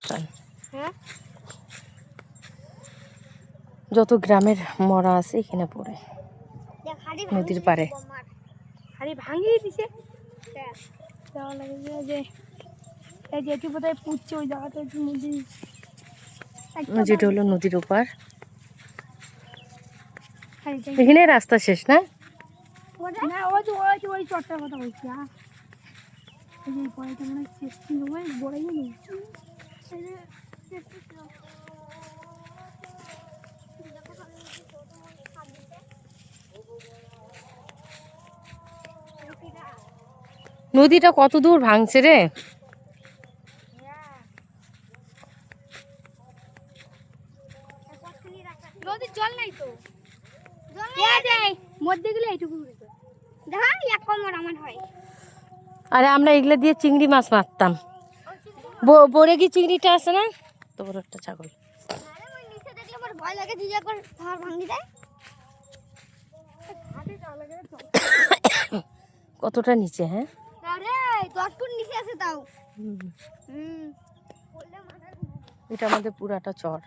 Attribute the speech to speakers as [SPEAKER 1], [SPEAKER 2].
[SPEAKER 1] হ্যাঁ,
[SPEAKER 2] যত গ্রামের মরা আছে এখানে পড়ে নদীর পাড়ে।
[SPEAKER 1] হাড়ি ভাঙিয়ে দিছে। যে এই যে এটি বোধহয় পুড়ছে ওই জায়গাটা নদী,
[SPEAKER 2] যেটা হলো নদীর ওপার। এখানে রাস্তা শেষ না?
[SPEAKER 1] না ওই যে ওই যে ওই চটটার কথা বলছি। এই যে পয়টা মনে হয় শেষ ছিল, ওই বড়াই নেই।
[SPEAKER 2] নদীটা কত দূর ভাঙছে রে।
[SPEAKER 1] নদীর জল নাই তো, মধ্যে গেলে এইটুকু দেখা এক কমর আমার হয়।
[SPEAKER 2] আরে আমরা এগুলা দিয়ে চিংড়ি মাছ মারতাম। বড়ে কি চিংড়িটা আছে না? তো বড় একটা ছাগল।
[SPEAKER 1] ভয় লাগে, দিদি একবার ঘর ভাঙি দেয়।
[SPEAKER 2] কতটা নিচে? হ্যাঁ,
[SPEAKER 1] আরে 10 ফুট নিচে আছে তাও।
[SPEAKER 2] এটা আমাদের পুরাটা চর।